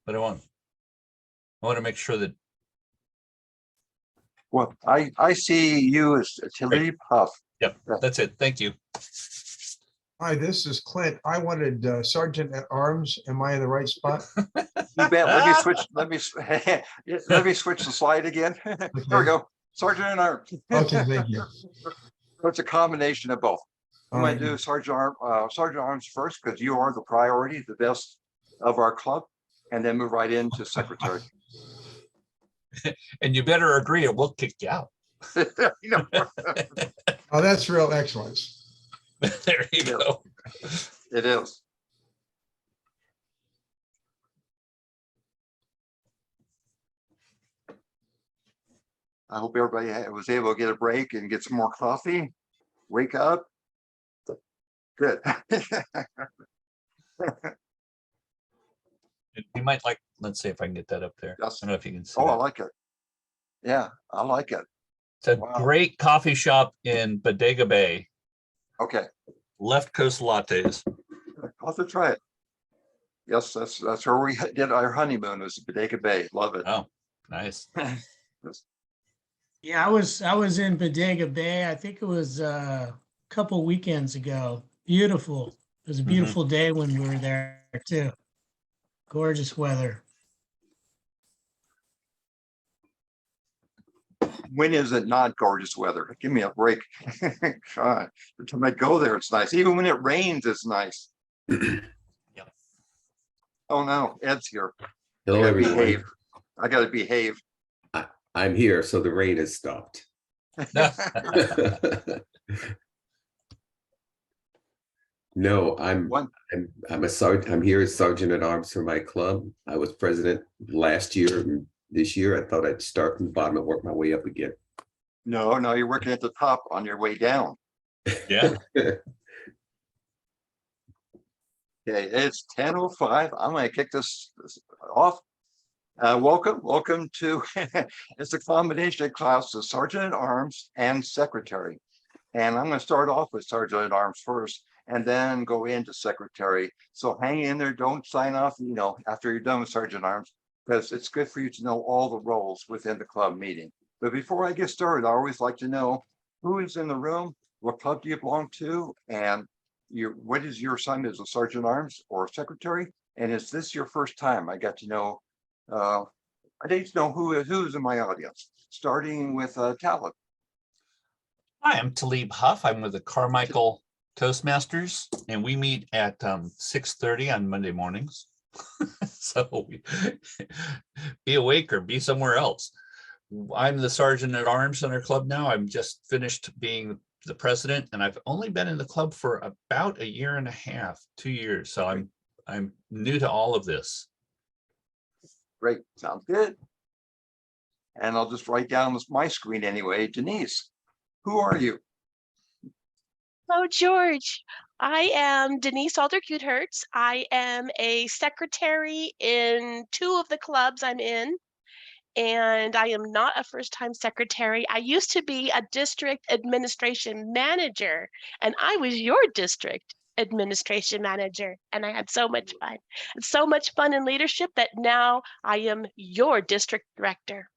but I want to make sure that. Well, I see you as TLI Puff. Yep, that's it. Thank you. Hi, this is Clint. I wanted Sergeant at Arms. Am I in the right spot? You bet. Let me switch. Let me switch the slide again. There we go. Sergeant at Arms. Okay, thank you. So it's a combination of both. I'm All going to right. do Sergeant Arms first because you are the priority, the best of our club, and then move right into Secretary. And you better agree or we'll kick you out. You know, Oh, that's real excellence. There you go. it is. I hope everybody was able to get a break and get some more coffee. Wake up. Good. You might like, let's see if I can get that up there. Yes. I don't know if you can see Oh, I that. like it. Yeah, I like it. It's a Wow. great coffee shop in Bodega Bay. Okay, Left Coast lattes. I'll have to try it. Yes, that's where we did our honeymoon, was Bodega Bay. Love it. Oh, nice. Yeah, I was in Bodega Bay. I think it was a couple weekends ago. Beautiful. It was a beautiful day when we were there too. Gorgeous weather. When is it not gorgeous weather? Give me a break. God, every time I go there, it's nice. Even when it rains, it's nice. Yep. Oh no, Ed's here. Hello, I gotta everyone. behave. I gotta behave. I'm here, so the rain has stopped. No, I'm a sergeant. I'm here as Sergeant at Arms for my club. I was president last year, and this year I thought I'd start from the bottom and work my way up again. No, you're working at the top on your way down. Yeah. Okay, it's 10:05. I'm gonna kick this off. Welcome to it's a combination class of Sergeant at Arms and Secretary. And I'm going to start off with Sergeant at Arms first and then go into Secretary. So hang in there, don't sign off, after you're done with Sergeant at Arms, because it's good for you to know all the roles within the club meeting. But before I get started, I always like to know who is in the room, what club do you belong to, and what is your assignment as a Sergeant at Arms or Secretary? And is this your first time? I got to know I need to know who's in my audience, starting with Talib. Hi, I'm Talib Huff. I'm with the Carmichael Toastmasters, and we meet at 6:30 on Monday mornings. So be awake or be somewhere else. I'm the Sergeant at Arms in our club now. I'm just finished being the president, and I've only been in the club for about a year and a half, 2 years. So I'm new to all of this. Great, sounds good. And I'll just write down my screen anyway. Denise, who are you? Hello, George. I am Denise Alder-Kuethertz. I am a secretary in 2 of the clubs I'm in, and I am not a first-time secretary. I used to be a district administration manager, and I was your district administration manager, and I had so much fun. So much fun in leadership that now I am your district director.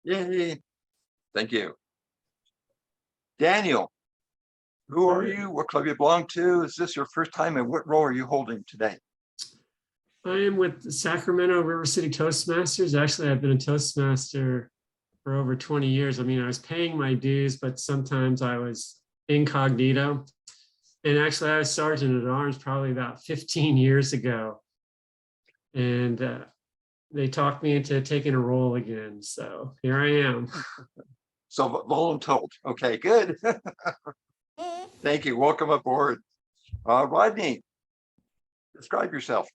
Yay, thank you. Daniel, who are you? What club you belong to? Is this your first time, and what role are you holding today? I am with the Sacramento River City Toastmasters. Actually, I've been a Toastmaster for over 20 years. I mean, I was paying my dues, but sometimes I was incognito. And actually, I was Sergeant at Arms probably about 15 years ago. And they talked me into taking a role again. So here I am. So voluntold. Okay, good. Thank you. Welcome aboard. Rodney, describe yourself.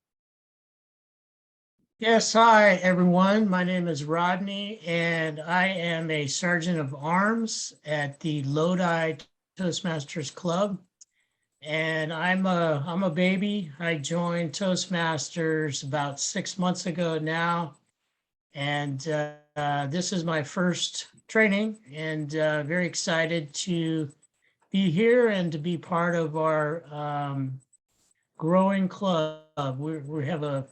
Yes, hi, everyone. My name is Rodney, and I am a Sergeant of Arms at the Lodi Toastmasters Club. And I'm a baby. I joined Toastmasters about 6 months ago now. And this is my first training, and very excited to be here and to be part of our growing club. We have a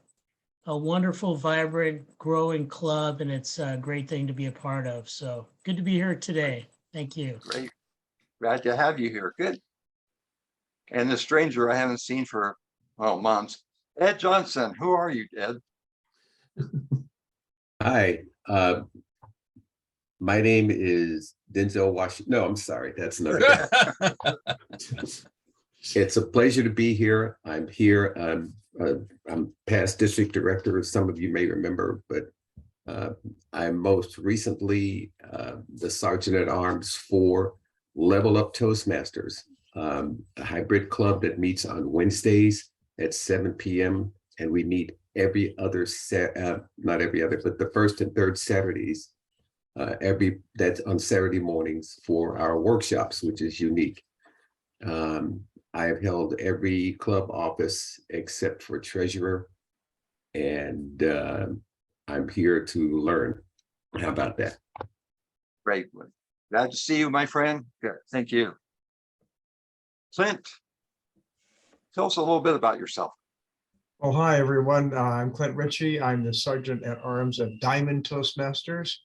a wonderful, vibrant, growing club, and it's a great thing to be a part of. So good to be here today. Thank you. Great. Glad to have you here. Good. And the stranger I haven't seen for, well, months. Ed Johnson, who are you, Ed? Hi, my name is Denzel Washington. No, I'm sorry, that's not it. It's a pleasure to be here. I'm here. I'm past district director, as some of you may remember, but I'm most recently the sergeant at arms for Level Up Toastmasters, a hybrid club that meets on Wednesdays at 7 p.m. and we meet every other not every other, but the first and third Saturdays. That's on Saturday mornings for our workshops, which is unique. I have held every club office except for treasurer, and I'm here to learn. How about that? Great. Glad to see you, my friend. Good. Thank you. Clint, tell us a little bit about yourself. Oh, hi, everyone. I'm Clint Ritchie. I'm the Sergeant at Arms of Diamond Toastmasters.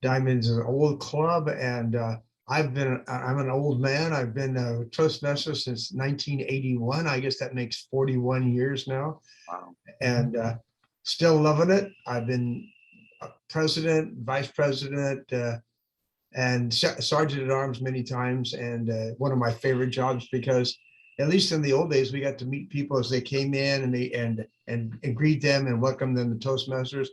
Diamond's an old club, and I'm an old man. I've been a Toastmaster since 1981. I guess that makes 41 years now. Wow. And still loving it. I've been president, vice president, and sergeant at arms many times. And one of my favorite jobs, because at least in the old days, we got to meet people as they came in and greet them and welcome them to Toastmasters.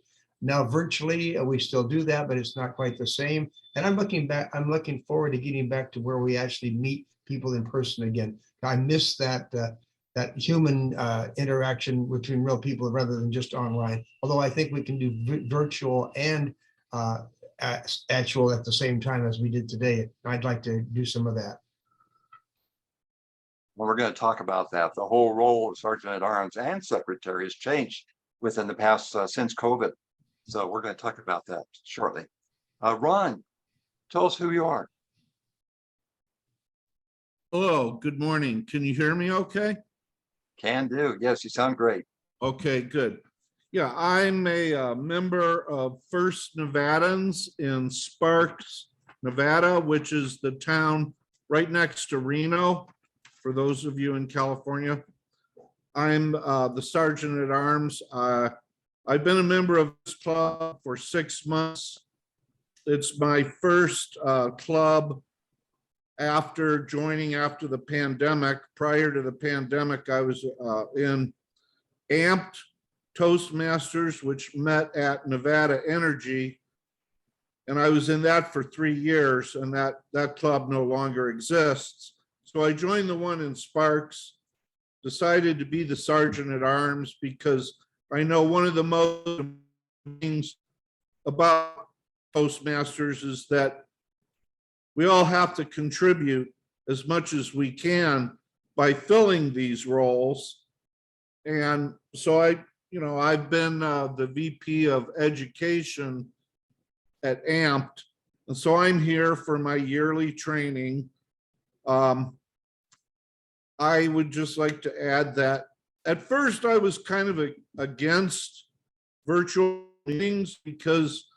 Now virtually, we still do that, but it's not quite the same. And I'm looking forward to getting back to where we actually meet people in person again. I miss that human interaction between real people rather than just online. Although I think we can do virtual and actual at the same time as we did today. I'd like to do some of that. Well, we're going to talk about that. The whole role of Sergeant at Arms and Secretary has changed within the past since COVID. So we're going to talk about that shortly. Ron, tell us who you are. Hello, good morning. Can you hear me okay? Can do. Yes, you sound great. Okay, good. Yeah, I'm a member of First Nevadans in Sparks, Nevada, which is the town right next to Reno, for those of you in California. I'm the Sergeant at Arms. I've been a member of this club for 6 months. It's my first club after joining after the pandemic. Prior to the pandemic, I was in Amped Toastmasters, which met at Nevada Energy. And I was in that for 3 years, and that club no longer exists. So I joined the one in Sparks, decided to be the Sergeant at Arms because I know one of the most things about Toastmasters is that we all have to contribute as much as we can by filling these roles. And so I've been the VP of Education at Amped. And so I'm here for my yearly training. I would just like to add that at first I was kind of against virtual meetings because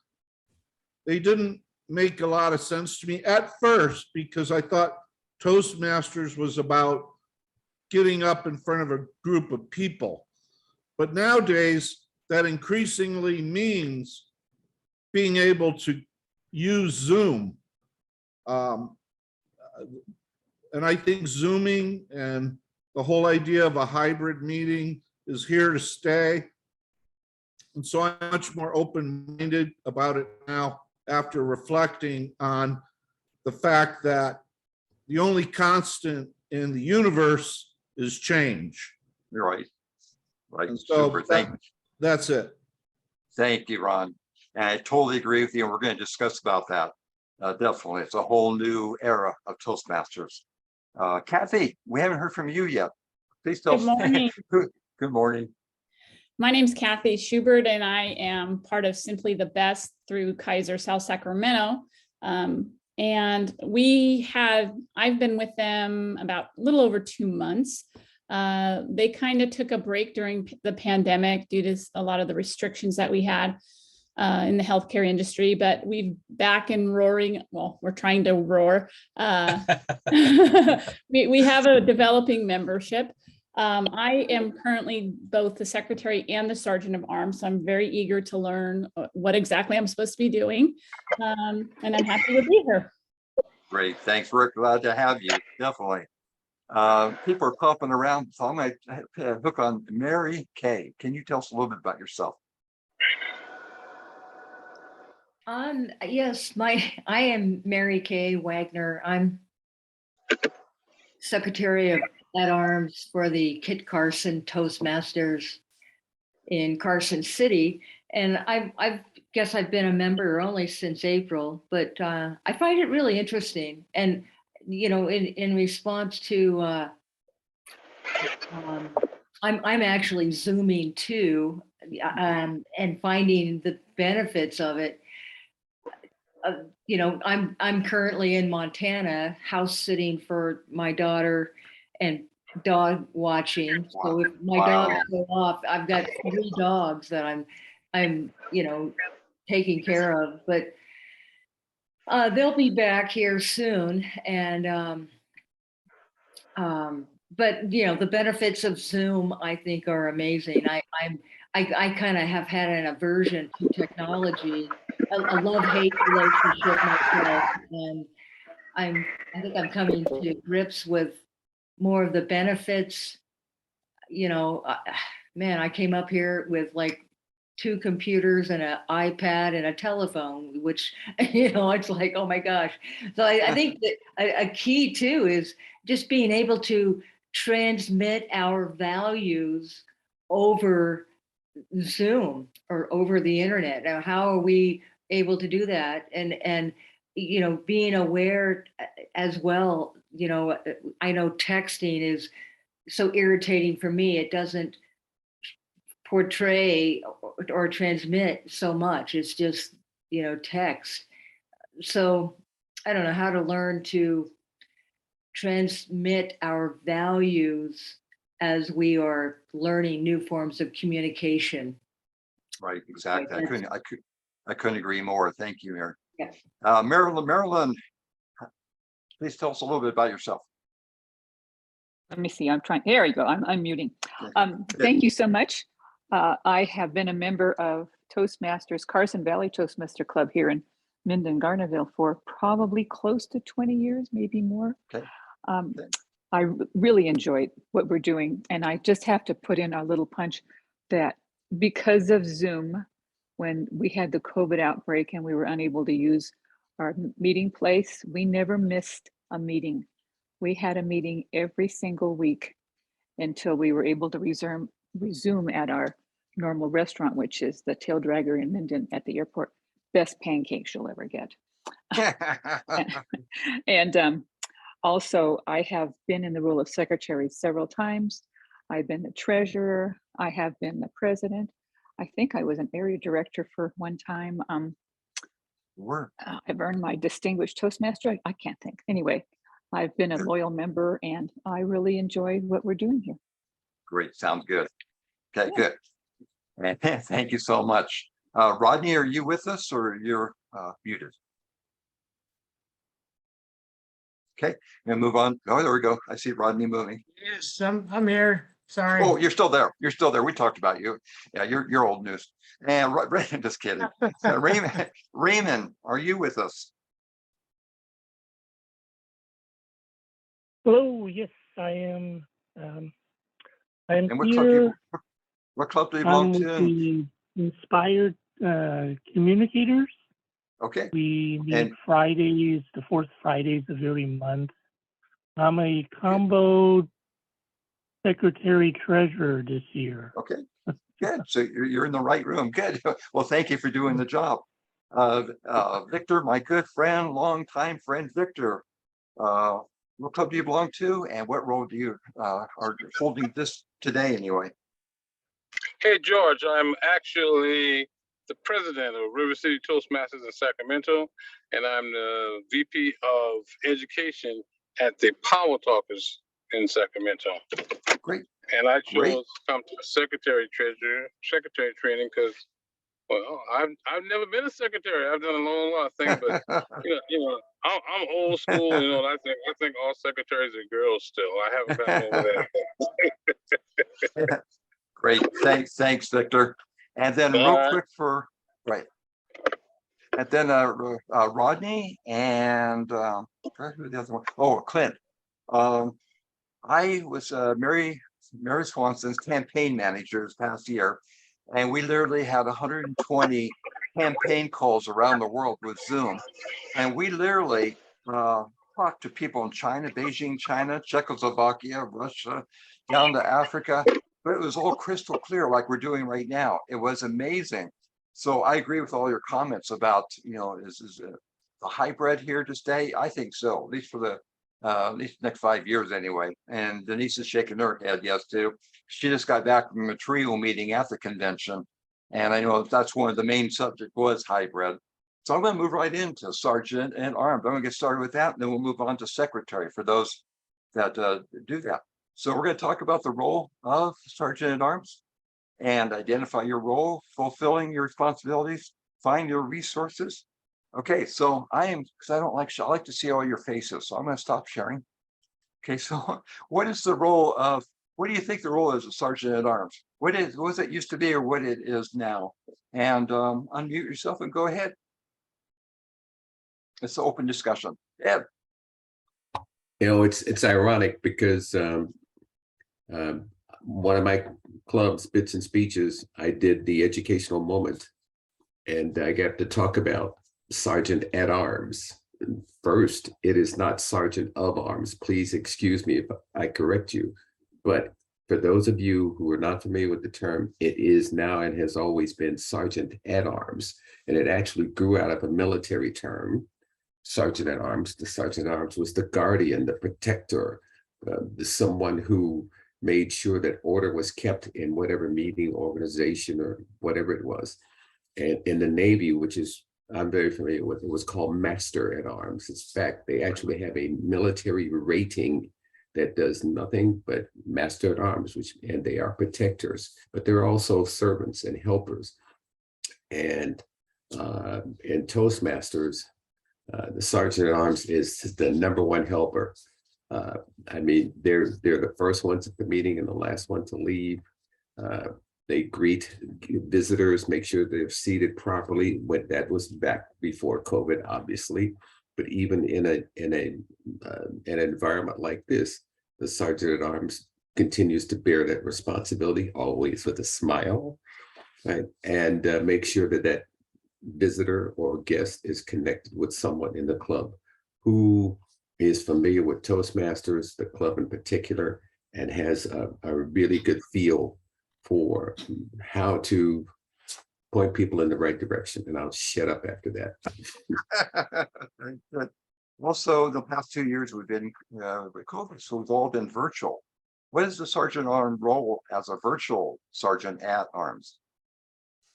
they didn't make a lot of sense to me at first, because I thought Toastmasters was about getting up in front of a group of people. But nowadays, that increasingly means being able to use Zoom. And I think Zooming and the whole idea of a hybrid meeting is here to stay. And so I'm much more open-minded about it now after reflecting on the fact that the only constant in the universe is change. You're right. Right. And so Super. That's it. Thank you, Ron. And I totally agree with you. And we're going to discuss about that. Definitely. It's a whole new era of Toastmasters. Kathy, we haven't heard from you yet. Please tell us. Good morning. Good morning. My name's Kathy Schubert, and I am part of Simply the Best through Kaiser South Sacramento. And I've been with them about a little over 2 months. They kind of took a break during the pandemic due to a lot of the restrictions that we had in the healthcare industry, but we've back and roaring. Well, we're trying to roar. We have a developing membership. I am currently both the secretary and the sergeant of arms, so I'm very eager to learn what exactly I'm supposed to be doing, and I'm happy to be here. Great, thanks. We're glad to have you, definitely. People are popping around, so I'm gonna hook on Mary Kay. Can you tell us a little bit about yourself? Yes, I am Mary Kay Wagner. I'm Secretary of at Arms for the Kit Carson Toastmasters in Carson City, and I guess I've been a member only since April, but I find it really interesting. And you know, in response to, I'm actually Zooming too, and finding the benefits of it. You know, I'm currently in Montana, house sitting for my daughter and dog watching. So if my dogs go off, I've got 3 dogs that I'm you know, taking care of. But they'll be back here soon, and but you know, the benefits of Zoom I think are amazing. I kind of have had an aversion to technology, a love-hate relationship myself, and I think I'm coming to grips with more of the benefits. You know, man, I came up here with like 2 computers and an iPad and a telephone, which, you know, it's like, oh my gosh. So I think that a key too is just being able to transmit our values over Zoom or over the internet. Now, how are we able to do that? And you know, being aware as well, you know, I know texting is so irritating for me. It doesn't portray or transmit so much. It's just, you know, text. So I don't know how to learn to transmit our values as we are learning new forms of communication. Right, exactly. I couldn't agree more. Thank you, Mary. Yes. Marilyn, please tell us a little bit about yourself. Let me see, I'm trying, there you go, I'm unmuting. Thank you so much. I have been a member of Toastmasters, Carson Valley Toastmaster Club here in Minden, Garnerville for probably close to 20 years, maybe more. Okay. I really enjoyed what we're doing. And I just have to put in a little punch that because of Zoom, when we had the COVID outbreak and we were unable to use our meeting place, we never missed a meeting. We had a meeting every single week until we were able to resume at our normal restaurant, which is the Tail Dragger in Minden at the airport. Best pancakes you'll ever get. And also, I have been in the role of secretary several times. I've been the treasurer. I have been the president. I think I was an area director for one time. I've earned my distinguished Toastmaster. I can't think. Anyway, I've been a loyal member and I really enjoy what we're doing here. Great, sounds good. Okay, good. And thank you so much. Rodney, are you with us or you're muted? Okay, I'm gonna move on. Oh, there we go. I see Rodney moving. Yes, I'm here. Sorry. Oh, you're still there. You're still there. We talked about you. Yeah, you're old news. And just kidding. Raymond, are you with us? Hello, yes, I am. I am And here. what club do you belong to? The Inspired Communicators. Okay. We meet Fridays, the 4th Fridays of every month. I'm a combo secretary treasurer this year. Okay, good. So you're in the right room. Good. Well, thank you for doing the job. Victor, my good friend, longtime friend, Victor. What club do you belong to, and what role do you are holding this today anyway? Hey, George, I'm actually the president of River City Toastmasters in Sacramento, and I'm the VP of Education at the Power Talkers in Sacramento. Great. And I Great. chose to come to secretary training because, well, I've never been a secretary. I've done a lot of things, but I'm old school. I think all secretaries are girls still. I haven't gotten over that. Great. Thanks, Victor. And then real quick for right. And then Rodney and who the other one? Oh, Clint. I was Mary Swanson's campaign manager this past year, and we literally had 120 campaign calls around the world with Zoom, and we literally talked to people in China, Beijing, China, Czechoslovakia, Russia, down to Africa, but it was all crystal clear like we're doing right now. It was amazing. So I agree with all your comments about, is the hybrid here to stay? I think so, at least for the next 5 years anyway. And Denise is shaking her head yes too. She just got back from a trio meeting at the convention, and I know that's one of the main subject was hybrid. So I'm going to move right into sergeant and armed. I'm going to get started with that, and then we'll move on to secretary for those that do that. So we're going to talk about the role of sergeant at arms and identify your role, fulfilling your responsibilities, find your resources. Okay, so I like to see all your faces, so I'm going to stop sharing. Okay, so what do you think the role is of sergeant at arms? What was it used to be or what it is now? And unmute yourself and go ahead. It's an open discussion. Ed. It's ironic because one of my club's bits and speeches, I did the educational moment, and I got to talk about sergeant at arms. First, it is not sergeant of arms. Please excuse me if I correct you. But for those of you who are not familiar with the term, it is now and has always been sergeant at arms. And it actually grew out of a military term, sergeant at arms. The sergeant at arms was the guardian, the protector, someone who made sure that order was kept in whatever meeting, organization, or whatever it was. And in the Navy, which is I'm very familiar with, it was called master at arms. In fact, they actually have a military rating that does nothing but master at arms, and they are protectors, but they're also servants and helpers. And in Toastmasters, the sergeant at arms is the #1 helper. I mean, they're the first ones at the meeting and the last one to leave. They greet visitors, make sure they're seated properly. That was back before COVID, obviously. But even in an environment like this, the sergeant at arms continues to bear that responsibility, always with a smile, right? And make sure that visitor or guest is connected with someone in the club who is familiar with Toastmasters, the club in particular, and has a really good feel for how to point people in the right direction. And I'll shut up after that. Very good. Also, the past 2 years we've been with COVID, so we've all been virtual. What is the sergeant at arms role as a virtual sergeant at arms?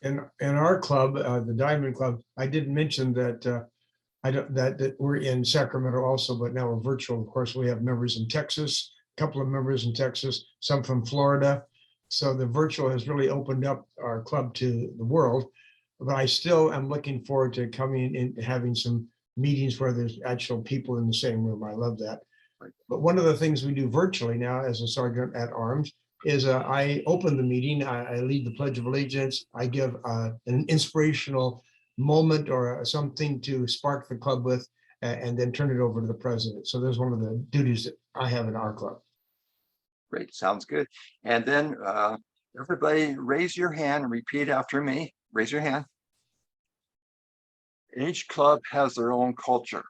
In our club, the Diamond Club, I did mention that that we're in Sacramento also, but now we're virtual. Of course, we have members in Texas, a couple of members in Texas, some from Florida. So the virtual has really opened up our club to the world. But I still am looking forward to coming in and having some meetings where there's actual people in the same room. I love that. But one of the things we do virtually now as a sergeant at arms is I open the meeting, I lead the Pledge of Allegiance, I give an inspirational moment or something to spark the club with, and then turn it over to the president. So there's one of the duties that I have in our club. Great, sounds good. And then everybody raise your hand and repeat after me. Raise your hand. Each club has their own culture.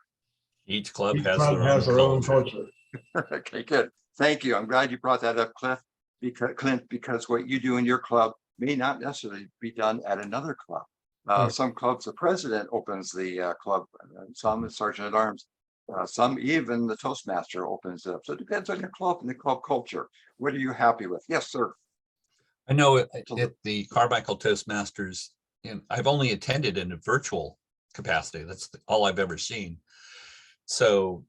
Each club Each has club their has own their own culture. culture. Okay, good. Thank you. I'm glad you brought that up, Clint, because what you do in your club may not necessarily be done at another club. Some clubs, the president opens the club, some the sergeant at arms, some even the Toastmaster opens it up. So it depends on your club and the club culture. What are you happy with? Yes, sir. I know at the Carmichael Toastmasters, and I've only attended in a virtual capacity. That's all I've ever seen. So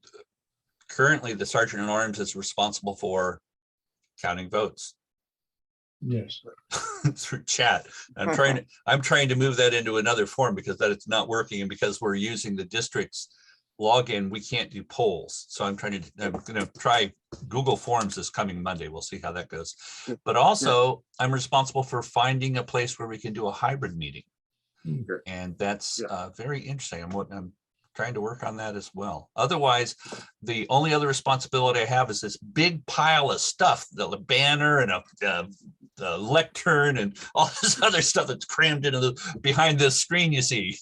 currently the sergeant at arms is responsible for counting votes Yes. through chat. I'm trying to move that into another form because that it's not working, and because we're using the district's login, we can't do polls. So I'm going to try Google Forms this coming Monday. We'll see how that goes. But also, I'm responsible for finding a place where we can do a hybrid meeting. And that's very interesting. I'm trying to work on that as well. Otherwise, the only other responsibility I have is this big pile of stuff, the banner and the lectern and all this other stuff that's crammed into behind this screen you see.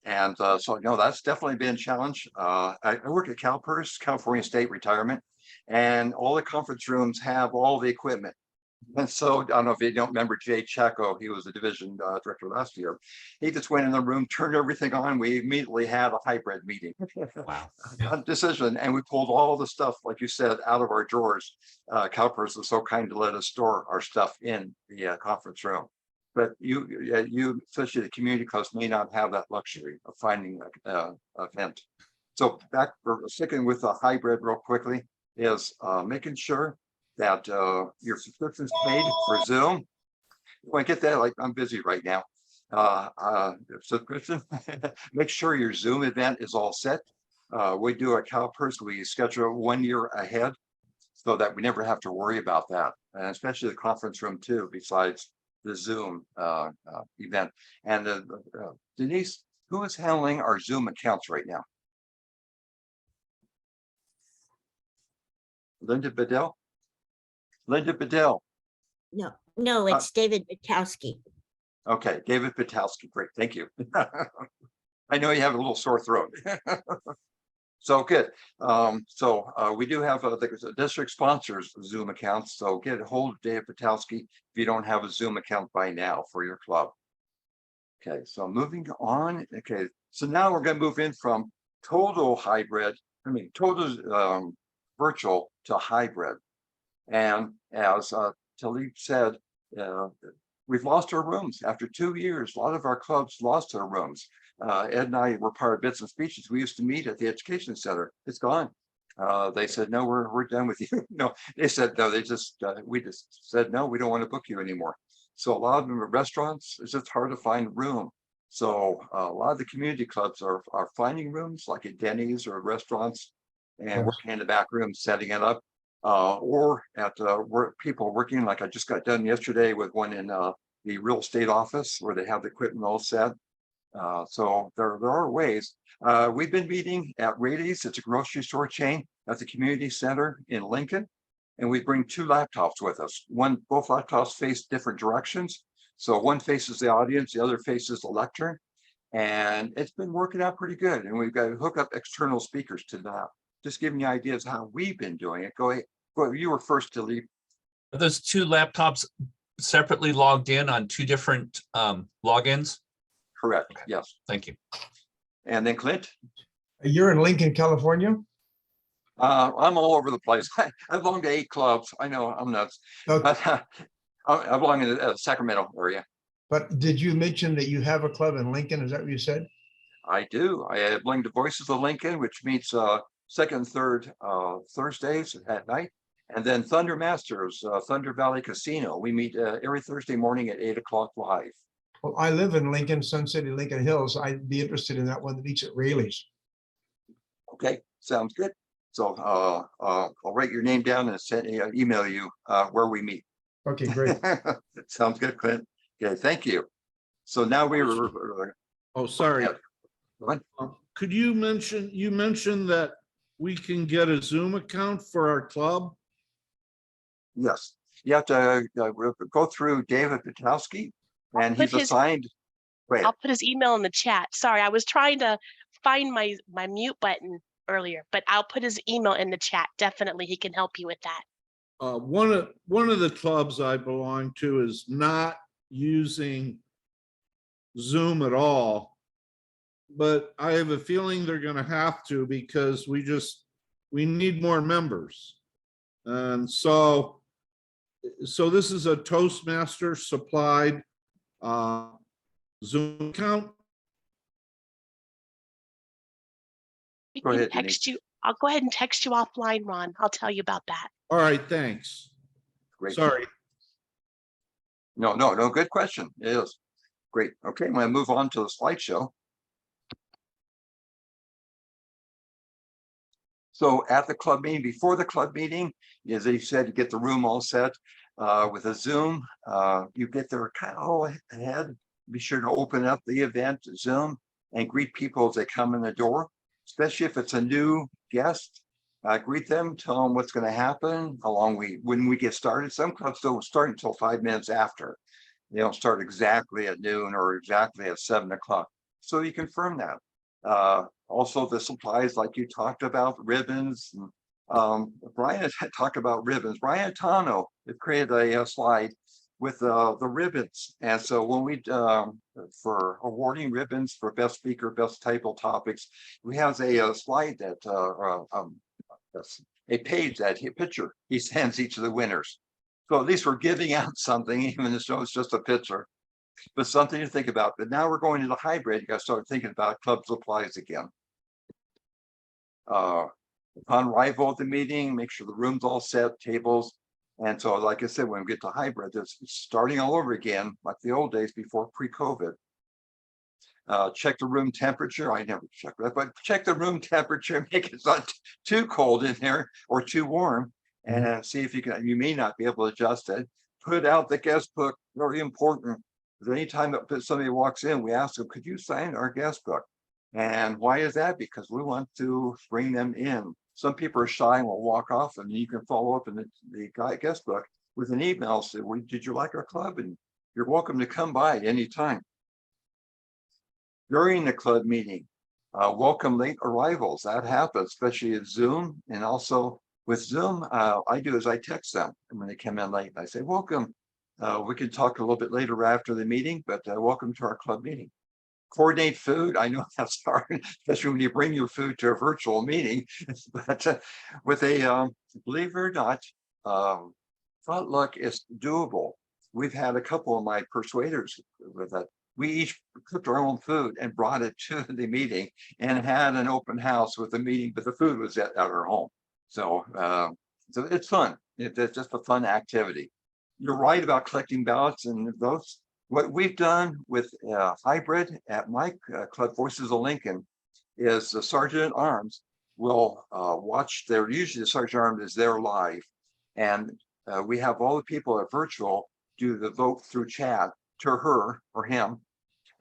And so, no, that's definitely been a challenge. I work at CalPERS, California State Retirement, and all the conference rooms have all the equipment. And so I don't know if you don't remember Jay Chaco, he was the division director last year. He just went in the room, turned everything on. We immediately had a hybrid meeting. Wow. Decision, and we pulled all the stuff, like you said, out of our drawers. CalPERS was so kind to let us store our stuff in the conference room. But you, especially the community clubs, may not have that luxury of finding an event. So back for sticking with the hybrid real quickly is making sure that your subscription is paid for Zoom. When I get that, like I'm busy right now. Subscription, make sure your Zoom event is all set. We do a CalPERS, we schedule 1 year ahead so that we never have to worry about that. And especially the conference room too, besides the Zoom event. And Denise, who is handling our Zoom accounts right now? Linda Bedell? Linda Bedell. No, it's David Bukowski. Okay, David Petowski, great, thank you. I know you have a little sore throat. So good. We do have the district sponsors Zoom accounts. So get a hold of David Petowski if you don't have a Zoom account by now for your club. Okay, so moving on. Okay, so now we're going to move in from total virtual to hybrid. And as Talib said, we've lost our rooms after 2 years. A lot of our clubs lost their rooms. Ed and I were part of Bits and Speeches. We used to meet at the education center. It's gone. They said, no, we're done with you. No, they said, no, we just said, no, we don't want to book you anymore. So a lot of them are restaurants. It's just hard to find room. So a lot of the community clubs are finding rooms like at Denny's or restaurants and working in the back room, setting it up. Or at people working, like I just got done yesterday with one in the real estate office where they have the equipment all set. So there are ways. We've been meeting at Rady's. It's a grocery store chain at the community center in Lincoln. And we bring 2 laptops with us. Both laptops face different directions. So one faces the audience, the other faces the lectern. And it's been working out pretty good. And we've got to hook up external speakers to that. Just giving you ideas how we've been doing it. Go ahead. You were first to leave. Are those 2 laptops separately logged in on 2 different logins? Correct. Okay. Yes. Thank you. And then Clint? You're in Lincoln, California? I'm all over the place. I belong to 8 clubs. I know I'm nuts. Okay. But I belong in the Sacramento area. But did you mention that you have a club in Lincoln? Is that what you said? I do. I belong to Voices of Lincoln, which meets second and third Thursdays at night. And then Thunder Masters, Thunder Valley Casino. We meet every Thursday morning at 8 o'clock live. Well, I live in Lincoln, Sun City, Lincoln Hills. I'd be interested in that one that meets at Rayleigh's. Okay, sounds good. So I'll write your name down and email you where we meet. Okay, great. Sounds good, Clint. Okay, thank you. So now we were. Oh, sorry. Could you mention that we can get a Zoom account for our club? Yes, you have to go through David Petowski, and he's assigned. Wait. I'll put his email in the chat. Sorry, I was trying to find my mute button earlier, but I'll put his email in the chat. Definitely, he can help you with that. One of the clubs I belong to is not using Zoom at all, but I have a feeling they're going to have to because we need more members. And so this is a Toastmasters supplied Zoom account. We Go can ahead, text Denise. you. I'll go ahead and text you offline, Ron. I'll tell you about that. All right, thanks. Great. Sorry. No, good question. It is. Great. Okay, I'm gonna move on to the slideshow. So at the club meeting, before the club meeting, as they said, you get the room all set with a Zoom. You get there kind of all ahead. Be sure to open up the event Zoom and greet people as they come in the door, especially if it's a new guest. Greet them, tell them what's going to happen, how long when we get started. Some clubs don't start until 5 minutes after. They don't start exactly at noon or exactly at 7 o'clock. So you confirm that. Also the supplies like you talked about, ribbons. Brian had talked about ribbons. Brian Tano had created a slide with the ribbons. And so when we, for awarding ribbons for best speaker, best title topics, we have a slide that, a page that a picture he sends each of the winners. So at least we're giving out something, even though it's just a picture, but something to think about. But now we're going into hybrid. You got to start thinking about club supplies again. Upon arrival at the meeting, make sure the room's all set, tables. And so, like I said, when we get to hybrid, it's starting all over again, like the old days before pre-COVID. Check the room temperature. I never check that, but check the room temperature, make it not too cold in there or too warm, and see if you may not be able to adjust it. Put out the guest book, very important. Because anytime that somebody walks in, we ask them, could you sign our guest book? And why is that? Because we want to bring them in. Some people are shy and will walk off, and you can follow up in the guest book with an email. Say, well, did you like our club? And you're welcome to come by anytime. During the club meeting, welcome late arrivals. That happens, especially at Zoom. And also with Zoom, I do is I text them when they come in late. I say, welcome. We can talk a little bit later after the meeting, but welcome to our club meeting. Coordinate food. I know that's hard, especially when you bring your food to a virtual meeting. But with a, believe it or not, potluck is doable. We've had a couple of my persuaders with that. We each cooked our own food and brought it to the meeting and had an open house with the meeting, but the food was at our home. So, so it's fun. It's just a fun activity. You're right about collecting ballots and votes. What we've done with hybrid at my club, Voices of Lincoln, is the Sergeant at Arms will watch their, usually the Sergeant at Arms is there live. And we have all the people at virtual do the vote through chat to her or him.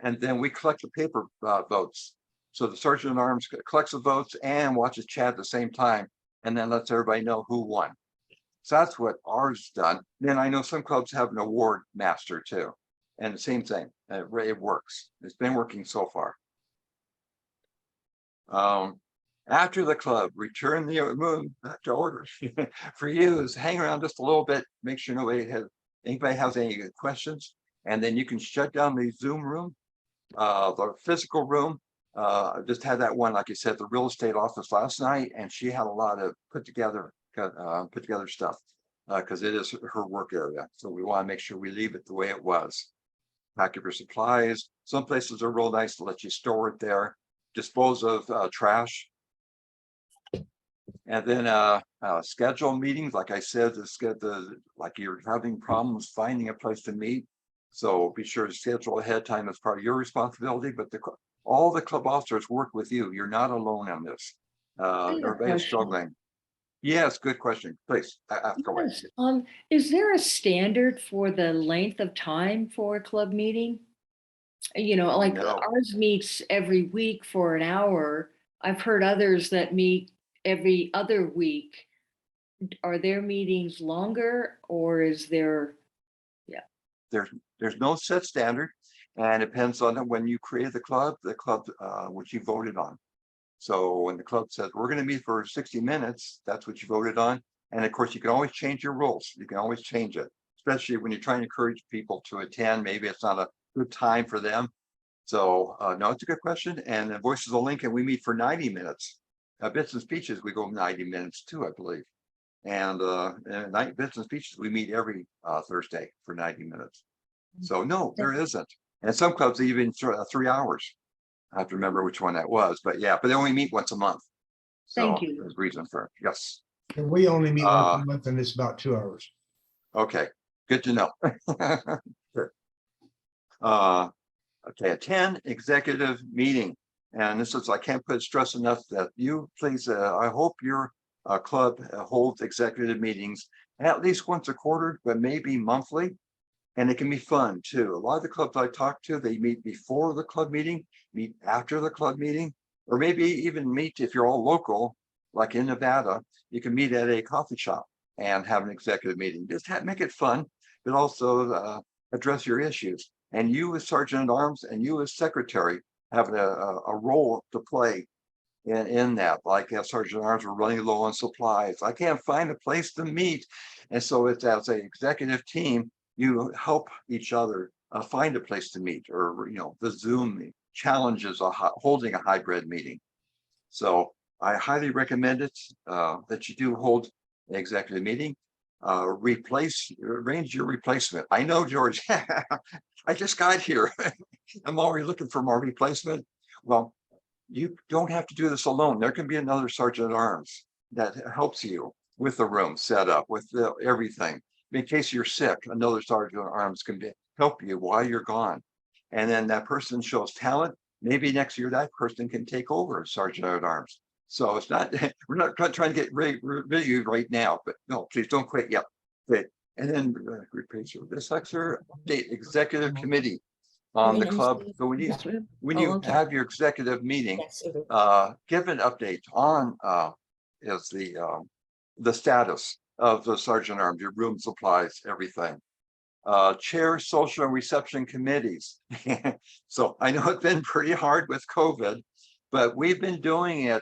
And then we collect the paper votes. So the Sergeant at Arms collects the votes and watches chat at the same time, and then lets everybody know who won. So that's what ours is done. Then I know some clubs have an award master too. And the same thing, it works. It's been working so far. After the club, return the room back to order. For you is hang around just a little bit, make sure anybody has any questions, and then you can shut down the Zoom room, the physical room. Just had that one, like I said, the real estate office last night, and she had a lot of put together stuff because it is her work area. So we want to make sure we leave it the way it was. Pack up your supplies. Some places are real nice to let you store it there. Dispose of trash. And then schedule meetings, like I said, like you're having problems finding a place to meet. So be sure to schedule ahead of time as part of your responsibility, but all the club officers work with you. You're not alone on this. Everybody's struggling. Yes, good question. Please, go ahead. Yes. Is there a standard for the length of time for a club meeting? You know, like ours meets every week for an hour. I've heard others that meet every other week. Are their meetings longer, or is there? Yeah. There's no set standard, and it depends on when you create the club which you voted on. So when the club says we're going to meet for 60 minutes, that's what you voted on. And of course, you can always change your rules. You can always change it, especially when you're trying to encourage people to attend. Maybe it's not a good time for them. So no, it's a good question. And the Voices of Lincoln, we meet for 90 minutes. Bits and speeches, we go 90 minutes too, I believe. And bits and speeches, we meet every Thursday for 90 minutes. So no, there isn't. And some clubs even 3 hours. I have to remember which one that was, but yeah, but they only meet once a month. Thank So you. there's reason for it. Yes. And we only meet once a month and it's about 2 hours. Okay, good to know. Sure. Okay, attend executive meeting. And this is, I can't put stress enough that you please, I hope your club holds executive meetings at least once a quarter, but maybe monthly. And it can be fun too. A lot of the clubs I talk to, they meet before the club meeting, meet after the club meeting, or maybe even meet if you're all local, like in Nevada, you can meet at a coffee shop and have an executive meeting. Just make it fun, but also address your issues. And you as Sergeant at Arms and you as Secretary have a role to play in that. Like as Sergeant at Arms, we're running low on supplies. I can't find a place to meet. And so it's as an executive team, you help each other find a place to meet, or the Zoom challenges holding a hybrid meeting. So I highly recommend it that you do hold an executive meeting. Arrange your replacement. I know, George. I just got here. I'm already looking for more replacement. Well, you don't have to do this alone. There can be another Sergeant at Arms that helps you with the room set up, with everything. In case you're sick, another Sergeant at Arms can help you while you're gone. And then that person shows talent. Maybe next year that person can take over as Sergeant at Arms. So it's not, we're not trying to get rid of you right now, but no, please don't quit yet. Okay. And then replace this lecture, update executive committee on the club. So when you have your executive meeting, give an update on is the status of the Sergeant at Arms, your room supplies, everything. Chair social and reception committees. So I know it's been pretty hard with COVID, but we've been doing it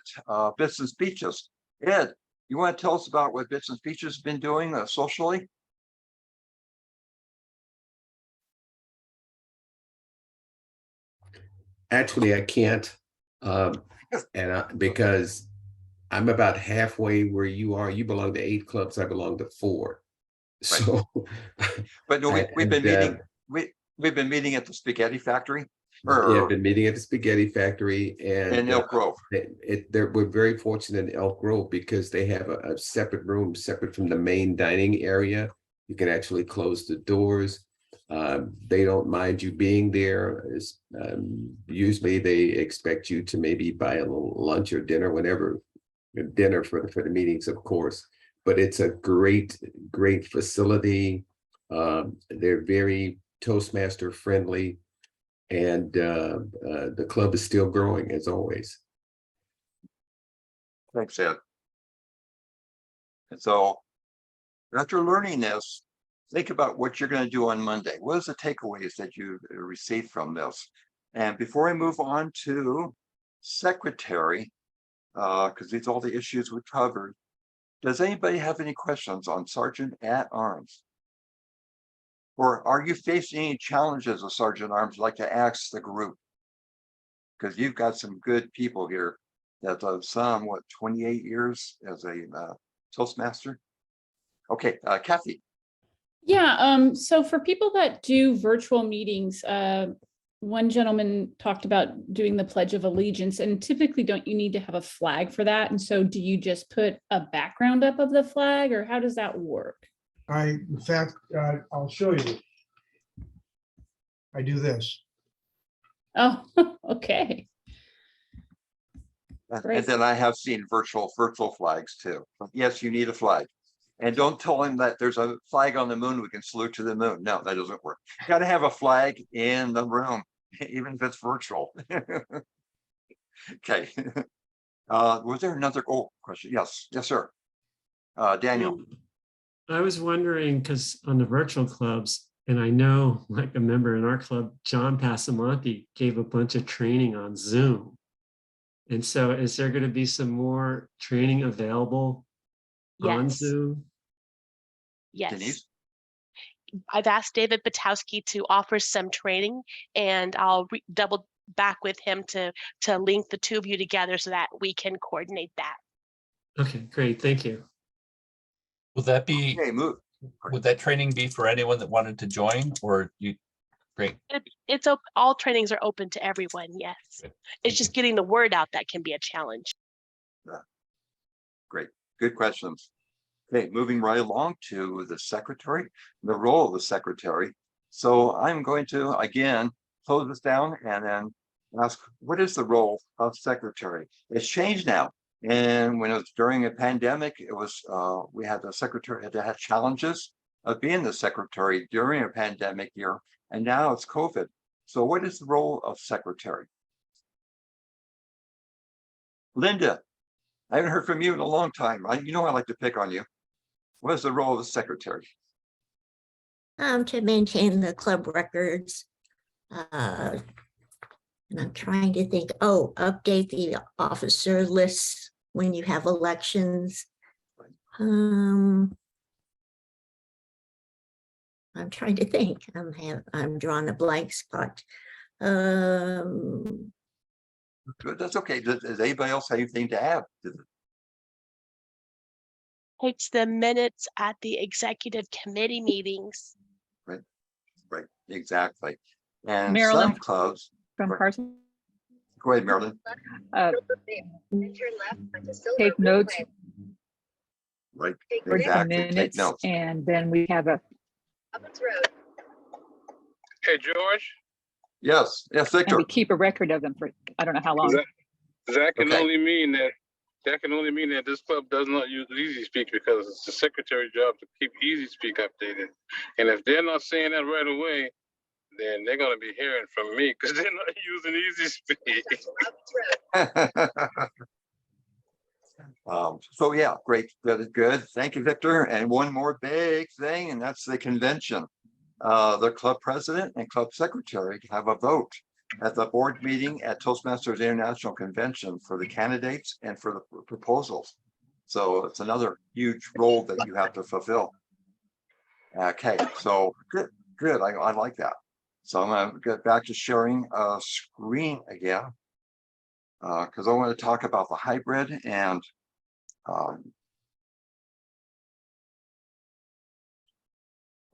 Bits and Speeches. Ed, you want to tell us about what Bits and Speeches has been doing socially? Actually, I can't, because I'm about halfway where you are. You belong to 8 clubs. I belong to 4. So, but no, we've been meeting at the Spaghetti Factory. Yeah, I've been meeting at the Spaghetti Factory and in Elk Grove. We're very fortunate in Elk Grove because they have a separate room, separate from the main dining area. You can actually close the doors. They don't mind you being there. Usually they expect you to maybe buy a little lunch or dinner, whatever, dinner for the meetings, of course. But it's a great facility. They're very Toastmaster friendly, and the club is still growing as always. Thanks, Ed. And so after learning this, think about what you're going to do on Monday. What is the takeaways that you received from this? And before I move on to Secretary, because these are all the issues we covered, does anybody have any questions on Sergeant at Arms? Or are you facing any challenges of Sergeant at Arms you'd like to ask the group? Because you've got some good people here that have some, 28 years as a Toastmaster? Okay, Kathy. Yeah, so for people that do virtual meetings, one gentleman talked about doing the Pledge of Allegiance, and typically don't you need to have a flag for that? And so do you just put a background up of the flag, or how does that work? In fact, I'll show you. I do this. Oh, okay. And then I have seen virtual flags too. Yes, you need a flag. And don't tell him that there's a flag on the moon, we can salute to the moon. No, that doesn't work. You got to have a flag in the room, even if it's virtual. Okay. Was there another question? Yes, sir. Daniel. I was wondering, because on the virtual clubs, and I know like a member in our club, John Passamonte, gave a bunch of training on Zoom. And so is there going to be some more training available on Zoom? Yes. Denise? I've asked David Batowski to offer some training, and I'll double back with him to link the two of you together so that we can coordinate that. Okay, great. Thank you. Will that be, would that training be for anyone that wanted to join, or you? Great. It's all trainings are open to everyone. Yes. It's just getting the word out that can be a challenge. great. Good questions. Okay, moving right along to the secretary, the role of the secretary. So I'm going to, again, close this down and then ask, what is the role of secretary? It's changed now. And when it was during a pandemic, it was, we had the secretary had to have challenges of being the secretary during a pandemic year. And now it's COVID. So what is the role of secretary? Linda, I haven't heard from you in a long time. You know, I like to pick on you. What is the role of the secretary? To maintain the club records. And I'm trying to think, update the officer lists when you have elections. I'm trying to think. I'm drawing a blank spot. That's okay. Does anybody else have anything to add? Takes the minutes at the executive committee meetings. Right, exactly. And Marilyn some clubs. From Right. Carson, Go ahead, Marilyn. take notes Right, for the exactly. Take minutes, notes. and then we have a, Hey, George, Yes, and Victor. we keep a record of them for, I don't know how long. that can Okay. only mean that this club does not use Easy Speak because it's the secretary's job to keep Easy Speak updated. And if they're not saying that right away, then they're gonna be hearing from me because they're not using Easy Speak. So yeah, great. That is good. Thank you, Victor. And one more big thing, and that's the convention. The club president and club secretary have a vote at the board meeting at Toastmasters International Convention for the candidates and for the proposals. So it's another huge role that you have to fulfill. Okay, so good. I like that. So I'm gonna get back to sharing a screen again. Because I want to talk about the hybrid and I'm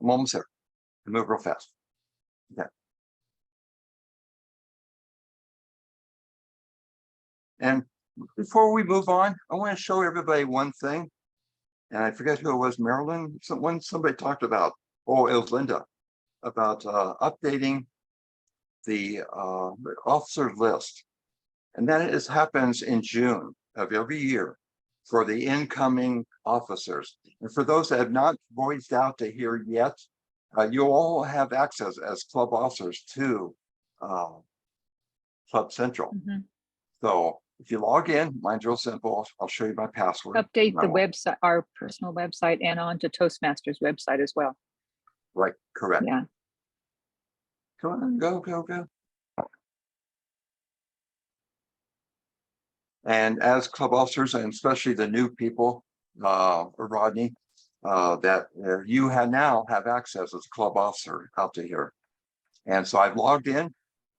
almost there. I move real fast. Okay. And before we move on, I want to show everybody one thing. And I forget who it was, Marilyn. Somebody talked about, oh, it was Linda, about updating the officer list. And that happens in June of every year for the incoming officers. And for those that have not voiced out to here yet, you all have access as club officers to Club Central. Mhm. So if you log in, mine's real simple. I'll show you my password. Update the website, our personal website, and onto Toastmasters website as well. Right, correct. Yeah. Come on, go. And as club officers, and especially the new people, Rodney, that you now have access as a club officer out to here. And so I've logged in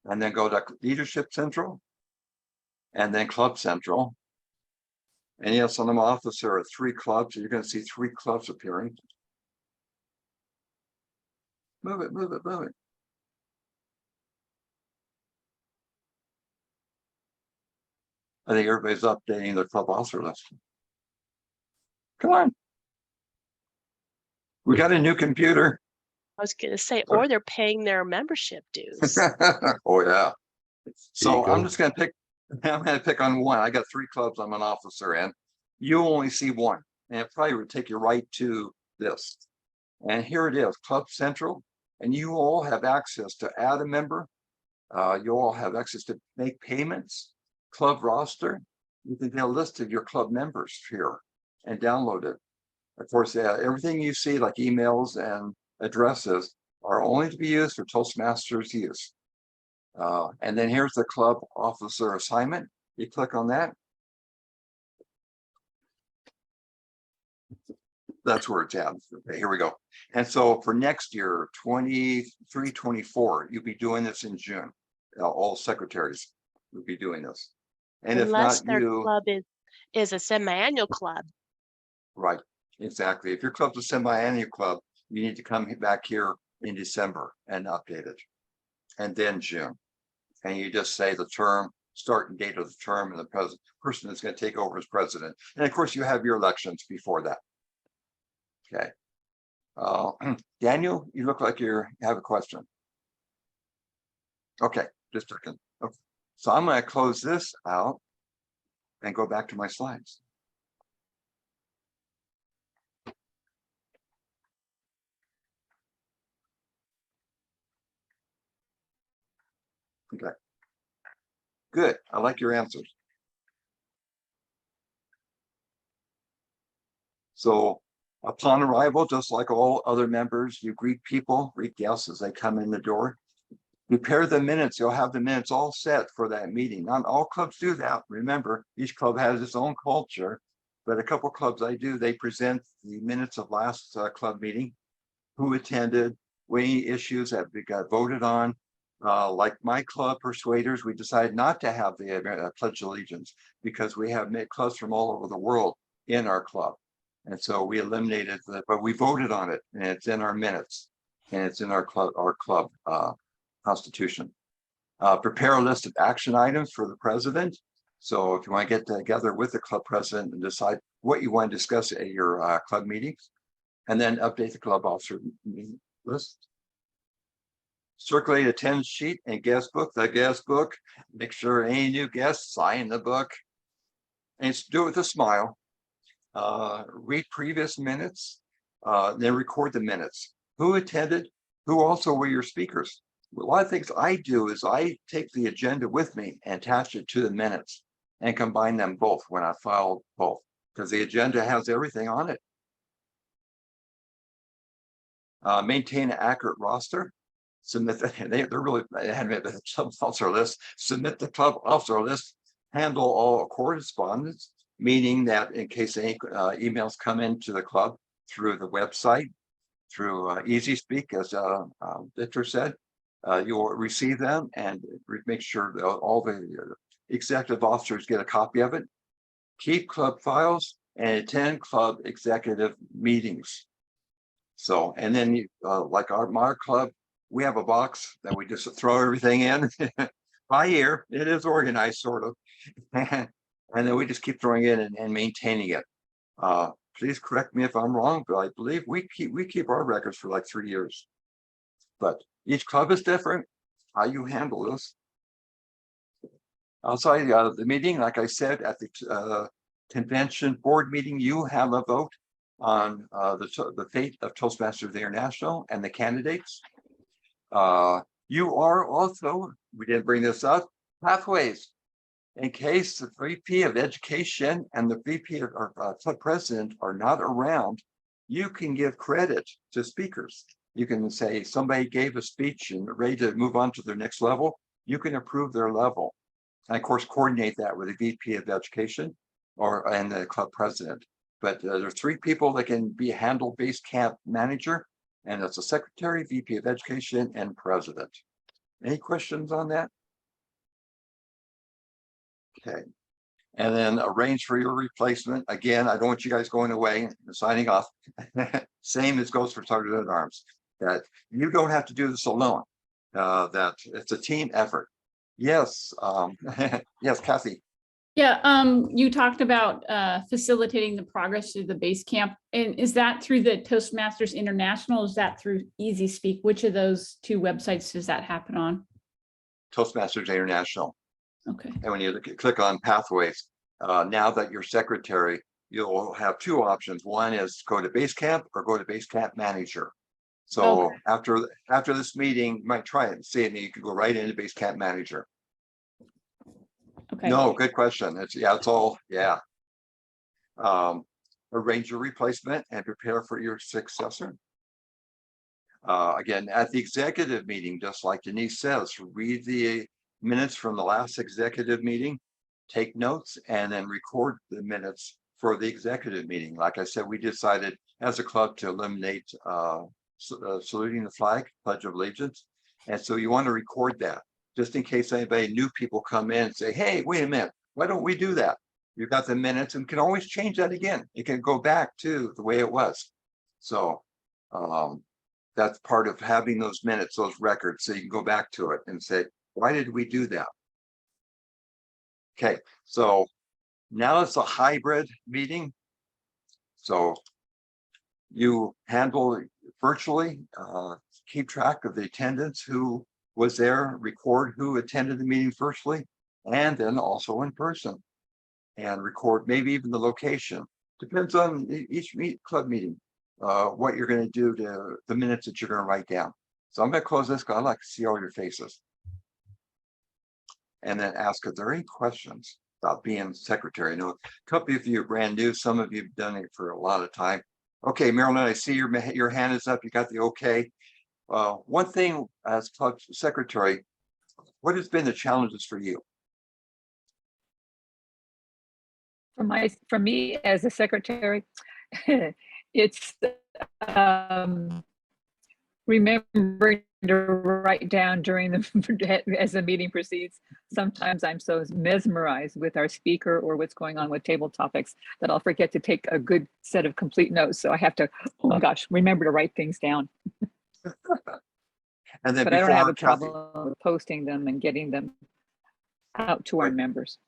and then go to Leadership Central and then Club Central. And yes, I'm an officer at 3 clubs. So you're going to see 3 clubs appearing. Move it. I think everybody's updating their club officer list. Come on. We got a new computer. I was gonna say, or they're paying their membership dues. Oh yeah. So go. I'm going to pick on one. I got 3 clubs I'm an officer in. You only see one, and it probably would take you right to this. And here it is, Club Central, and you all have access to add a member. You all have access to make payments, club roster. You can get a list of your club members here and download it. Of course, everything you see, like emails and addresses, are only to be used for Toastmasters use. And then here's the club officer assignment. You click on that. That's where it's at. Okay, here we go. And so for next year, 23, 24, you'll be doing this in June. All secretaries will be doing this. And Unless if not their you, club is a semi-annual club. right, exactly. If your club's a semi-annual club, you need to come back here in December and update it. And then June. And you just say the term start and date of the term and the person that's going to take over as president. And of course, you have your elections before that. Okay. Daniel, you look like you have a question. Okay, just a second. Okay. So I'm going to close this out and go back to my slides. Okay. Good. I like your answers. So upon arrival, just like all other members, you greet people, greet guests as they come in the door. Prepare the minutes. You'll have the minutes all set for that meeting. Not all clubs do that. Remember, each club has its own culture, but a couple clubs I do, they present the minutes of last club meeting, who attended, any issues that got voted on. Like my club, Persuaders, we decided not to have the Pledge of Allegiance because we have clubs from all over the world in our club. And so we eliminated that, but we voted on it, and it's in our minutes, and it's in our club constitution. Prepare a list of action items for the president. So if you want to get together with the club president and decide what you want to discuss at your club meetings, and then update the club officer list. Circulate attendance sheet and guest book. The guest book, make sure any new guests sign the book, and do it with a smile. Read previous minutes, then record the minutes. Who attended? Who also were your speakers? A lot of things I do is I take the agenda with me and attach it to the minutes and combine them both when I file both, because the agenda has everything on it. Maintain an accurate roster. Submit they're really the club officer list. Submit the club officer list. Handle all correspondence, meaning that in case any emails come into the club through the website, through Easy Speak, as Victor said, you'll receive them and make sure that all the executive officers get a copy of it. Keep club files and attend club executive meetings. So, and then like our club, we have a box that we just throw everything in by year. It is organized sort of. And then we just keep throwing it in and maintaining it. Please correct me if I'm wrong, but I believe we keep our records for like 3 years. But each club is different. How you handle this. Outside the meeting, like I said, at the convention board meeting, you have a vote on the fate of Toastmasters International and the candidates. You are also, we didn't bring this up, pathways. In case the VP of Education and the VP or club president are not around, you can give credit to speakers. You can say somebody gave a speech and ready to move on to their next level. You can approve their level. And of course, coordinate that with the VP of Education and the club president. But there are 3 people that can be handle base camp manager, and that's a secretary, VP of Education, and president. Any questions on that? Okay. And then arrange for your replacement. Again, I don't want you guys going away and signing off. Same as goes for Sergeant at Arms, that you don't have to do this alone, that it's a team effort. Yes. Yes, Kathy. Yeah, you talked about facilitating the progress through the base camp. And is that through the Toastmasters International? Is that through Easy Speak? Which of those 2 websites does that happen on? Toastmasters International. Okay. And when you click on pathways, now that you're secretary, you'll have 2 options. One is go to base camp or go to base camp manager. So okay. after this meeting, you might try it and see it, and you can go right into base camp manager. Okay. No, good question. It's all, yeah. Arrange your replacement and prepare for your successor. Again, at the executive meeting, just like Denise says, read the minutes from the last executive meeting, take notes, and then record the minutes for the executive meeting. Like I said, we decided as a club to eliminate saluting the flag, Pledge of Allegiance. And so you want to record that just in case anybody new people come in and say, hey, wait a minute, why don't we do that? You've got the minutes and can always change that again. It can go back to the way it was. So that's part of having those minutes, those records, so you can go back to it and say, why did we do that? Okay, so now it's a hybrid meeting. So you handle it virtually, keep track of the attendance, who was there, record who attended the meeting virtually, and then also in person. And record maybe even the location. Depends on each club meeting, what you're going to do to the minutes that you're going to write down. So I'm going to close this because I like to see all your faces. And then ask if there are any questions about being secretary. I know a couple of you are brand new, some of you have done it for a lot of time. Okay, Marilyn, I see your hand is up. You got the okay. One thing as club secretary, what has been the challenges for you? For me as a secretary, it's remembering to write down during as the meeting proceeds. Sometimes I'm so mesmerized with our speaker or what's going on with table topics that I'll forget to take a good set of complete notes. So I have to, oh my gosh, remember to write things down. And then but I don't have a Kathy, problem with posting them and getting them out to our members.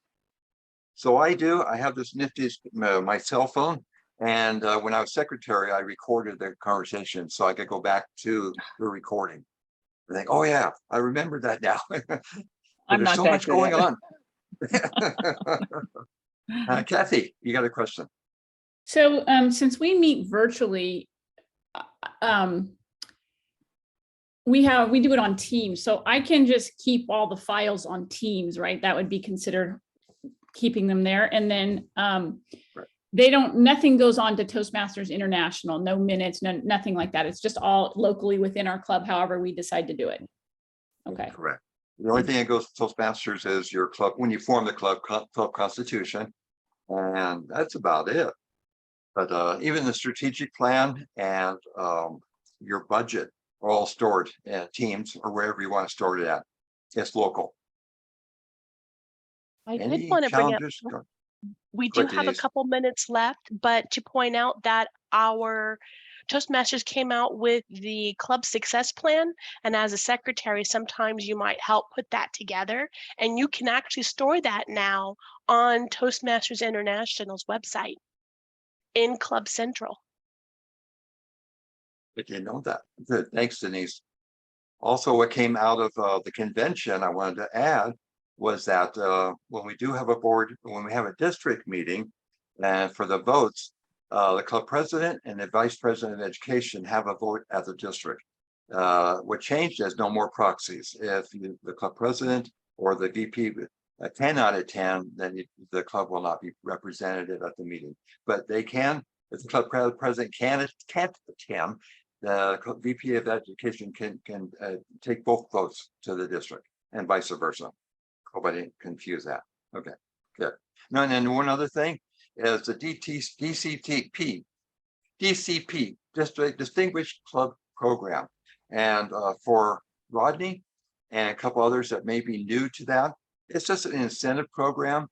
so I have this nifty, my cell phone. And when I was secretary, I recorded the conversation so I could go back to the recording. I think, oh yeah, I remember that now. I'm there's not so that much good going at on. Kathy, you got a question? So since we meet virtually, we do it on Teams. So I can just keep all the files on Teams, right? That would be considered keeping them there. And then nothing goes on to Toastmasters International, no minutes, nothing like that. It's just all locally within our club, however we decide to do it. Okay. Correct. The only thing that goes to Toastmasters is your club, when you form the club constitution, and that's about it. But even the strategic plan and your budget are all stored in Teams or wherever you want to store it at. It's local. I did Any want to bring up, challenges? we Go do ahead, have a Denise. couple minutes left, but to point out that our Toastmasters came out with the club success plan. And as a secretary, sometimes you might help put that together. And you can actually store that now on Toastmasters International's website in Club Central. I didn't know that. Good. Thanks, Denise. Also, what came out of the convention I wanted to add was that when we do have a board, when we have a district meeting, and for the votes, the club president and the vice president of education have a vote at the district. What changed is no more proxies. If the club president or the VP cannot attend, then the club will not be represented at the meeting. But they can, if the club president can't attend, the VP of education can take both votes to the district and vice versa. Hope I didn't confuse that. Okay, good. No, and then one other thing is the DCP, Distinguished Club Program. And for Rodney and a couple others that may be new to that, it's just an incentive program.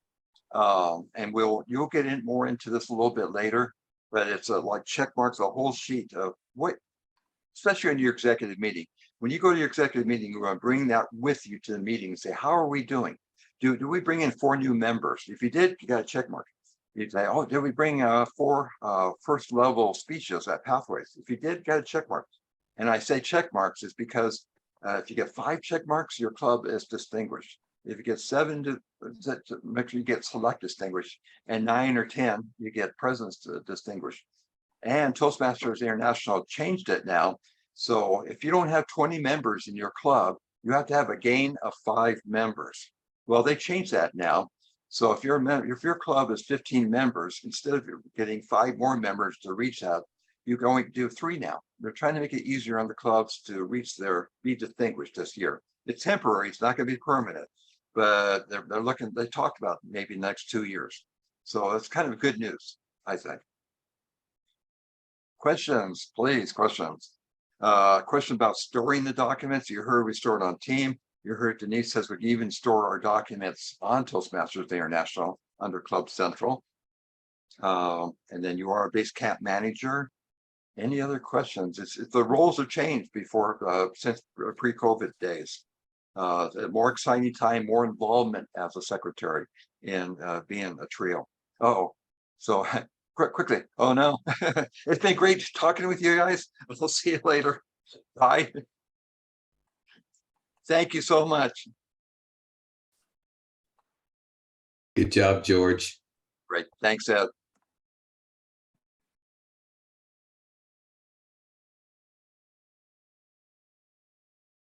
And you'll get in more into this a little bit later, but it's like check marks, a whole sheet of what, especially in your executive meeting. When you go to your executive meeting, you're going to bring that with you to the meeting and say, how are we doing? Do we bring in 4 new members? If you did, you got a check mark. You'd say, oh, did we bring 4 first level speeches at Pathways? If you did, got a check mark. And I say check marks is because if you get 5 check marks, your club is distinguished. If you get 7, to make sure you get select distinguished, and 9 or 10, you get presence distinguished. And Toastmasters International changed it now. So if you don't have 20 members in your club, you have to have a gain of 5 members. Well, they changed that now. So if your club is 15 members, instead of getting 5 more members to reach that, you can only do 3 now. They're trying to make it easier on the clubs to be distinguished this year. It's temporary, it's not going to be permanent, but they're looking, they talked about maybe the next 2 years. So it's kind of good news, I think. Questions, please, questions. Question about storing the documents. You heard we store it on Team. You heard Denise says we can even store our documents on Toastmasters International under Club Central. And then you are a base camp manager. Any other questions? The roles have changed before since pre-COVID days. more exciting time, more involvement as a secretary in being a trio. Oh, so quickly. Oh no, it's been great talking with you guys. We'll see you later. Bye. Thank you so much. Good job, George. Great. Thanks, Ed.